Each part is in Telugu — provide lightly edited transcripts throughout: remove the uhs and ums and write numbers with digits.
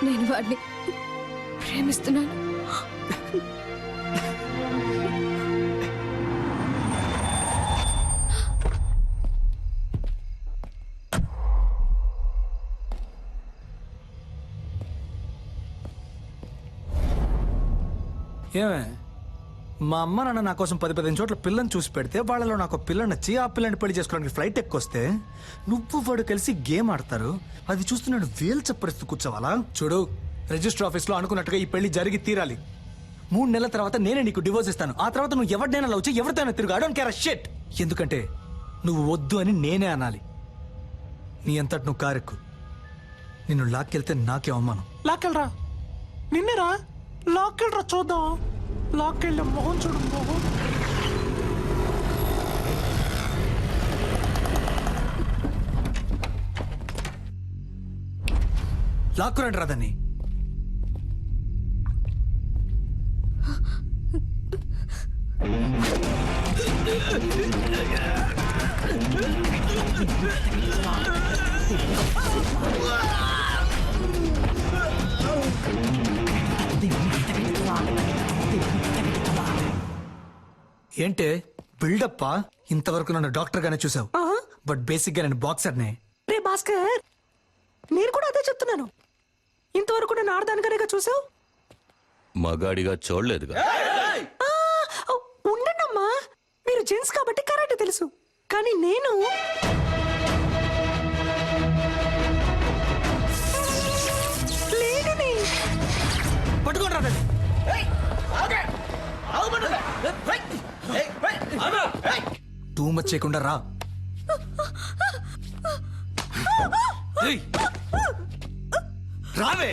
నేను వాడిని ప్రేమిస్తున్నాను. ఏమే మా అమ్మ నాన్న నా కోసం 10-15 చోట్ల పిల్లని చూసి పెడితే వాళ్ళలో నాకు పిల్ల నచ్చి ఆ పిల్లని పెళ్లి చేసుకోవడానికి ఫ్లైట్ ఎక్కొస్తే నువ్వు వాడు కలిసి గేమ్ ఆడతారు. అది చూస్తున్నాడు వేలు చెప్పరిస్తూ కూర్చోవాలా? చూడు, రిజిస్టర్ ఆఫీస్లో అనుకున్నట్టుగా ఈ పెళ్లి జరిగి తీరాలి. 3 నెలల తర్వాత నేనే నీకు డివోర్స్ ఇస్తాను. ఆ తర్వాత నువ్వు ఎవరినైనా లవ్ చేయి, ఎవరితోనైనా తిరుగు. I don't care a shit. ఎందుకంటే నువ్వు వద్దు అని నేనే అనాలి. నీ అంతటి నువ్వు కారెక్కు. నిన్ను లాక్కెళ్తే నాకే అవమానం. లాక్కెళ్ళరా, నిన్నేరా లాక్కెళ్ళరా, చూద్దాం. లాక్కెళ్ళే మొహం చూడు, మొహం. లాక్కురండి రాదని. ఏంటే బిల్డప్పా? ఇంతవరకు నన్ను డాక్టర్ గానే చూసావు, బట్ బేసిక్ గా నేను బాక్సర్నే. రే భాస్కర్, నేను కూడా అదే చెప్తున్నాను. ఇంతవరకు నేను ఆడదానిగానే చూసావు, మగాడిగా చూడలేదుగా. ఉండండమ్మా, మీరు జెంట్స్ కాబట్టి కరాటే తెలుసు, కానీ నేను లేడీని. పట్టుకోండి రాదని. టూ మచ్ చేయకుండా రా. రావే.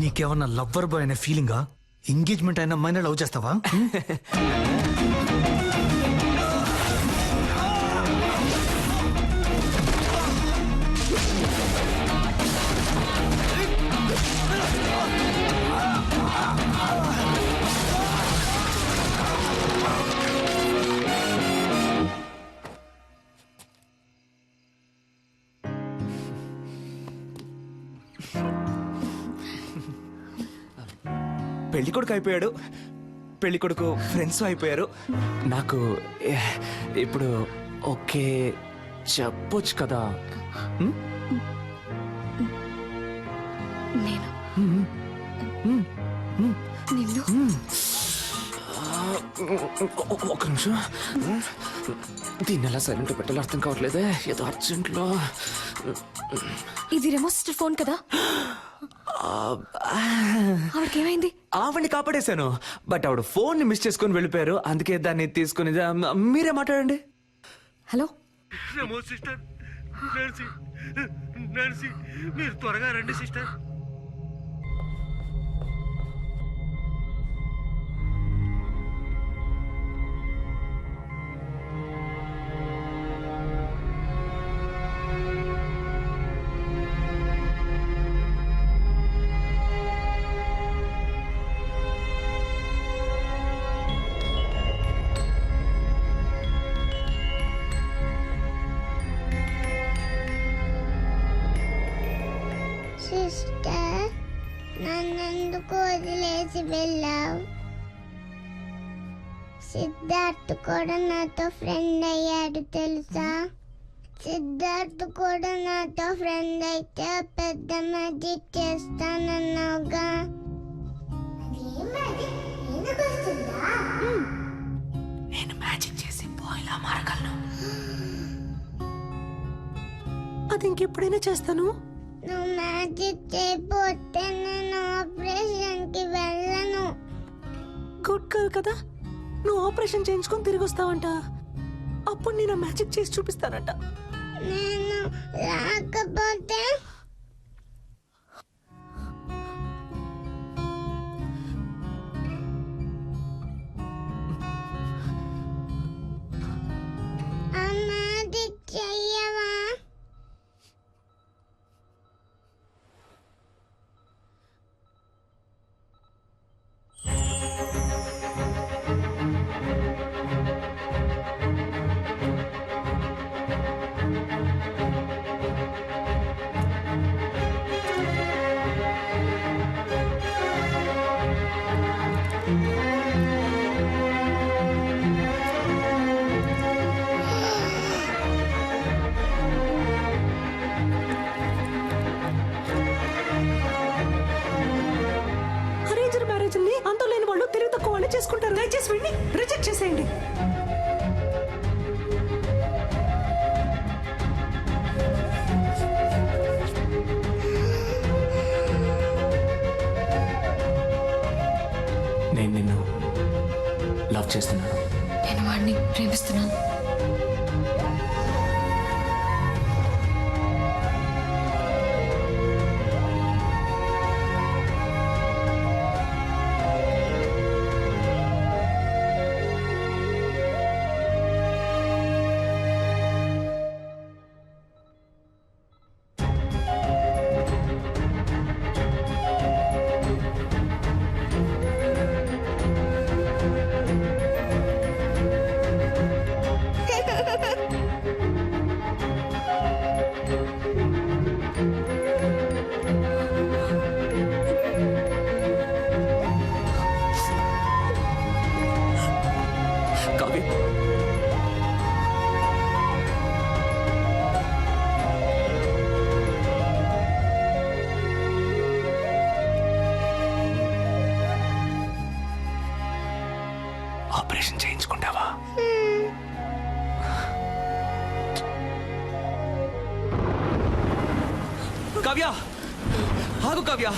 నీకేమన్నా లవ్వర్ బాయ్ అనే ఫీలింగా? ఎంగేజ్మెంట్ అయిన అమ్మాయిని లవ్ చేస్తావా? పెళ్లి కొడుకు అయిపోయాడు, పెళ్లి కొడుకు ఫ్రెండ్స్ అయిపోయారు. నాకు ఇప్పుడు ఓకే చెప్పొచ్చు కదా. నేను నిన్ను ఒక నిమిషం, దీన్ని ఎలా సైలెంట్ పెట్టాలో అర్థం కావట్లేదే. ఏదో అర్జెంట్లో. ఇది రెమో సిస్టర్ ఫోన్ కదా? ఆవిడకేమైంది? ఆవిడ్ని కాపాడేశాను, బట్ ఆవిడ ఫోన్ ని మిస్ చేసుకుని వెళ్ళిపోయారు. అందుకే దాన్ని తీసుకుని మీరే మాట్లాడండి. హలో సిస్టర్, నాన్సీ, మీరు త్వరగా రండి సిస్టర్. సిస్టర్, నన్నెందుకు వదిలేసి వెళ్ళావు? సిద్ధార్థ్ కూడా నాతో ఫ్రెండ్ అయ్యాడు తెలుసా? సిద్ధార్థ్ కూడా నాతో ఫ్రెండ్ అయితే పెద్ద మ్యాజిక్ చేస్తానన్నావుగా. నేను మ్యాజిక్ చేసి బాయ్లా మారగలను. అది ఇంకెప్పుడైనా చేస్తాను. నువ్వు మ్యాజిక్ చేయకపోతే నేను ఆపరేషన్కి వెళ్ళను. గుడ్ గర్ల్ కదా, నువ్వు ఆపరేషన్ చేయించుకొని తిరిగి వస్తావంట. అప్పుడు నేను మ్యాజిక్ చేసి చూపిస్తానంట. నేను రాకపోతే ఆ మ్యాజిక్ చెయ్యవా? అరేంజ్డ్ మ్యారేజ్ ని అంత లేని వాళ్ళు తెలివి తక్కువ వాళ్ళు చేసుకుంటారు. దయచేసి వెళ్ళి రిజెక్ట్ చేసేయండి. నేను నిన్ను లవ్ చేస్తున్నాను. నేను వాడిని ప్రేమిస్తున్నాను. కావ్య, ఆపరేషన్ చేయించుకుంటావా? కావ్య, ఆగు కావ్య.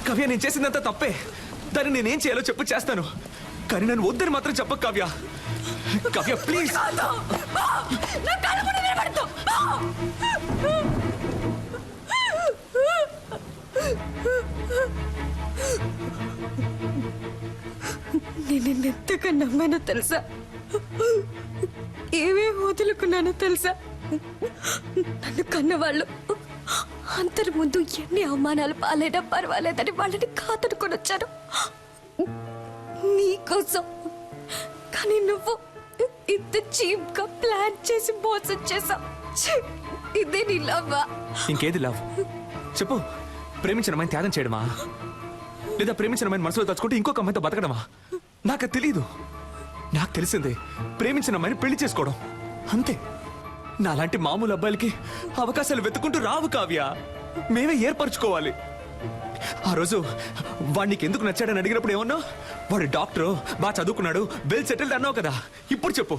కావ్య, నేను చేసిందంతా తప్పే. దాన్ని నేనేం చేయాలో చెప్పు, చేస్తాను. కానీ నన్ను వద్దని మాత్రం చెప్పకు కావ్య. కావ్య ప్లీజ్. నేను నిన్నెంతగా నమ్మానో తెలుసా? ఏమేమి వదులుకున్నానో తెలుసా? నన్ను కన్నవాళ్ళు అందరి ముందు ఎన్ని అవమానాలు పాలైనా పర్వాలేదని వాళ్ళని కాదనుకొని వచ్చాను నీకోసం. కానీ నువ్వు ఇంత చీప్ గా ప్లాన్ చేసి మోసం చేసావు. ఇదే నీ లవ్వా? ఇంకేది లవ్ చెప్పు. ప్రేమించిన అమ్మాయిని త్యాగం చేయడమా, లేదా ప్రేమించిన అమ్మాయిని మనసులో తలుచుకుంటే ఇంకొక అమ్మాయితో బతకడమా? నాకు తెలియదు. నాకు తెలిసిందే ప్రేమించిన అమ్మాయిని పెళ్లి చేసుకోవడం, అంతే. నాలాంటి మామూలు అబ్బాయిలకి అవకాశాలు వెతుకుంటూ రావు కావ్య. మేమే ఏర్పరచుకోవాలి. ఆ రోజు వాడు నీకు ఎందుకు నచ్చాడని అడిగినప్పుడు ఏమన్నా? వాడు డాక్టరు, బాగా చదువుకున్నాడు, వెల్ సెటిల్డ్ అన్నావు కదా. ఇప్పుడు చెప్పు,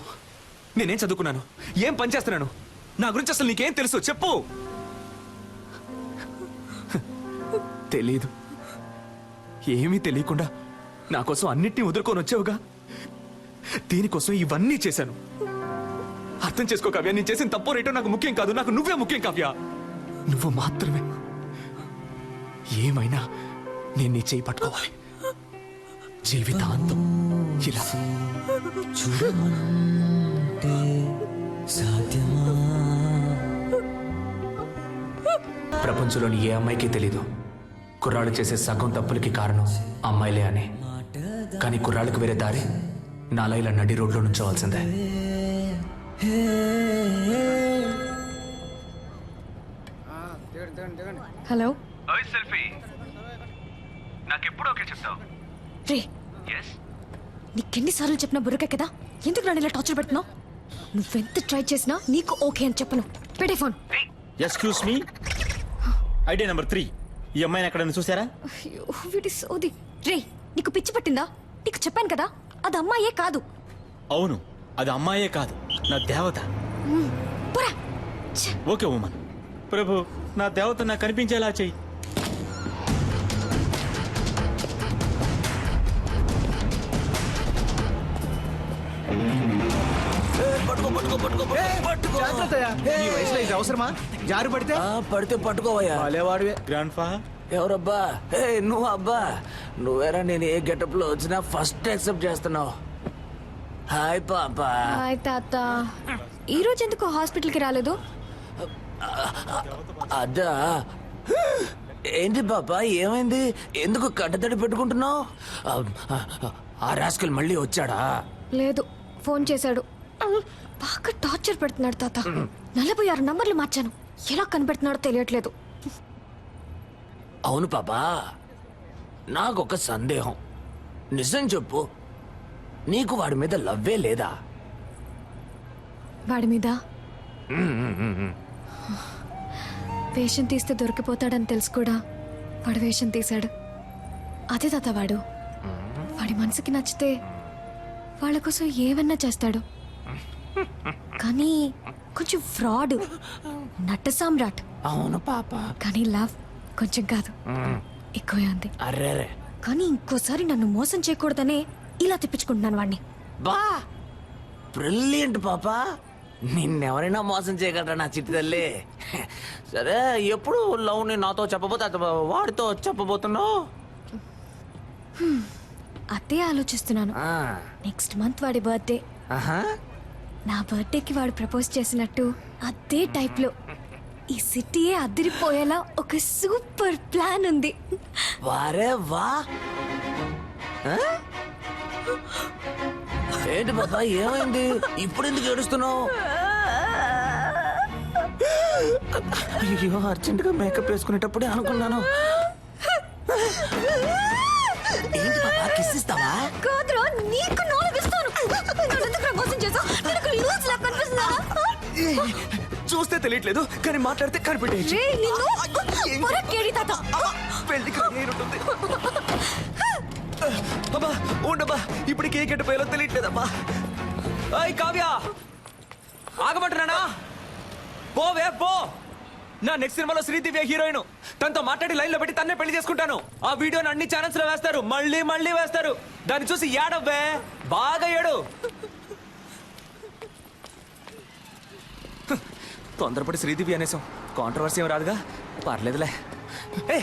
నేనేం చదువుకున్నాను, ఏం పని చేస్తున్నాను, నా గురించి అసలు నీకేం తెలుసు చెప్పు. తెలీదు. ఏమీ తెలియకుండా నా కోసం అన్నిటినీ వదులుకొని వచ్చావుగా. దీనికోసం ఇవన్నీ చేశాను. అర్థం చేసుకో కావ్య, నేను చేసిన తప్పో రేటో నాకు ముఖ్యం కాదు. నాకు నువ్వే ముఖ్యం కావ్య. నువ్వు మాత్రమే. ఏమైనా నేను నీ చేయి పట్టుకోవాలి జీవితాంతం. ఇలా ప్రపంచంలోని ఏ అమ్మాయికి తెలీదు కుర్రాళ్ళు చేసే సగం తప్పులకి కారణం అమ్మాయిలే అని. కానీ కుర్రాళ్ళకి వేరే దారి నాలా ఇలా నడి రోడ్లో నుంచోవాల్సిందే. హలో సెల్ఫీ నాకెప్పుడు ఓకే చెప్తావు? రే, నీకెన్నిసార్లు చెప్పినా బుర్రకే కదా, ఎందుకు నన్ను ఇలా టార్చర్ పెడుతున్నావు? నువ్వెంత ట్రై చేసినా నీకు ఓకే అని చెప్పను. పెట్టే phone. Excuse me, idea number 3. ఈ అమ్మాయిని ఎక్కడైనా చూసారా? అయ్యో, వీడి సోది. రే, నీకు పిచ్చి పట్టిందా? నీకు చెప్పాను కదా, అది అమ్మాయే కాదు. అవును, అది అమ్మాయే కాదు, నా దేవత. పోరా. ఓకే ఉమన్, ప్రభు నా దేవత నాకు కనిపించేలా చెయ్యి. ఈ వయసులో ఇది అవసరమా? జారి పడితే పడితే పట్టుకోవయ్యా. వాడేవాడివే గ్రాండ్ ఫా. ఎవరబ్బా? నువ్వు అబ్బా. నువ్వేరా నేను ఏ గెటప్ లో వచ్చినా ఫస్ట్ యాక్సెప్ట్ చేస్తున్నావు. హాయ్ పాపా. హాయ్ తాత. ఈ రోజు ఎందుకు హాస్పిటల్కి రాలేదు? అదా ఏంటి పాపా ఏమైంది? ఎందుకు కట్టతడి పెట్టుకుంటున్నావు? ఆ రాస్కల్ మళ్ళీ వచ్చాడా? లేదు, ఫోన్ చేశాడు. బాగా టార్చర్ పెడుతున్నాడు తాత. 46 నంబర్లు మార్చాను. ఎలా కనిపెడుతున్నాడో తెలియట్లేదు. అవును పాపా, నాకొక సందేహం. నిజం చెప్పు, నీకు వాడి మీద లవ్వే లేదా? వాడి మీద వేషం తీస్తే దొరికిపోతాడని తెలుసు కూడా వాడు వేషం తీశాడు. అదే తాత వాడు. వాడి మనసుకి నచ్చితే వాళ్ళ కోసం ఏమన్నా చేస్తాడు. కానీ కొంచెం ఫ్రాడ్, నట్ట సామ్రాట్. అవును పాపా. కానీ లవ్ కొంచెం కాదు, ఎక్కువే ఉంది. అర్రేరే. కానీ ఇంకోసారి నన్ను మోసం చేయకూడదనే ఇలా తిప్పించుకుంటున్నాను వాడిని. బా బ్రిలియంట్ పాపా. నిన్నెవరైనా మోసం చేయగలరా నా చిట్టి తల్లి? సరే, ఎప్పుడు లవ్ ని నాతో చెప్పబోతే వాడితో చెప్పబోతున్నావు? అదే ఆలోచిస్తున్నాను. నెక్స్ట్ మంత్ వాడి బర్త్డే. నా బర్త్డేకి వాడు ప్రపోజ్ చేసినట్టు అదే టైప్ లో ఈ సిటీయే అదిరిపోయేలా ఒక సూపర్ ప్లాన్ ఉంది. వారే వా. ఏంటి బాబా ఏమైంది? ఇప్పుడు ఎందుకు ఏడుస్తున్నావు? అయ్యో, అర్జెంట్ గా మేకప్ వేసుకునేటప్పుడే అనుకున్నాను. ఏంటి బాబా, కిస్ ఇస్తావా? కాదురా, నీకు నాలుగిస్తాను. నన్నెందుకురా మోసం చేసావ్? నీకు లూజ్ లా కనిపిస్తుందా? చూస్తే తెలియట్లేదు, కానీ మాట్లాడితే కనిపెట్టేయచ్చు. రేయ్, నిన్ను పొరకేడి తాత. పెళ్లికి నేనుంటుంది. అబ్బా ఉండబ్బా, ఇప్పటికి ఏ గెట్టపోయాలో తెలియట్లేదమ్మా. అయ్ కావ్య, ఆగమంటున్నానా? పోవే పో. నా నెక్స్ట్ సినిమాలో శ్రీదివ్య హీరోయిన్. తనతో మాట్లాడి లైన్ లో పెట్టి తన్నే పెళ్లి చేసుకుంటాను. ఆ వీడియోని అన్ని ఛానల్స్ లో వేస్తారు, మళ్ళీ మళ్ళీ వేస్తారు. దాన్ని చూసి ఏడవ్వే, బాగా ఏడు. తొందరపడి శ్రీదివ్య అనేసాం, కాంట్రవర్సీ ఏం రాదుగా, పర్లేదులే. ఏ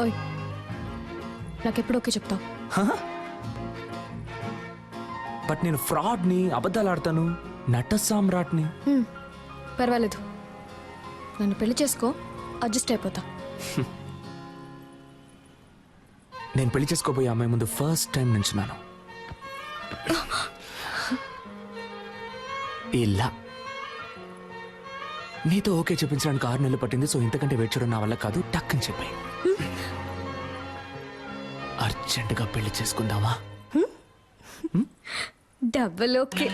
ఓయ్, నాకెప్పుడు ఓకే చెప్తావు? బట్ నేను ఫ్రాడ్ని, అబద్ధాలు ఆడతాను, నట సామ్రాట్ని. పర్వాలేదు, నన్ను పెళ్లి చేసుకో, అడ్జస్ట్ అయిపోతా. నేను పెళ్లి చేసుకోబోయే అమ్మాయి ముందు ఫస్ట్ టైం నించున్నాను. ఇలా నీతో ఓకే చెప్పించడానికి 6 నెలలు పట్టింది. సో ఇంతకంటే వెయిట్ చేయడం నా వల్ల కాదు. టక్ అని చెప్పాయి. అర్జెంటుగా పెళ్లి చేసుకుందామా? Double okay.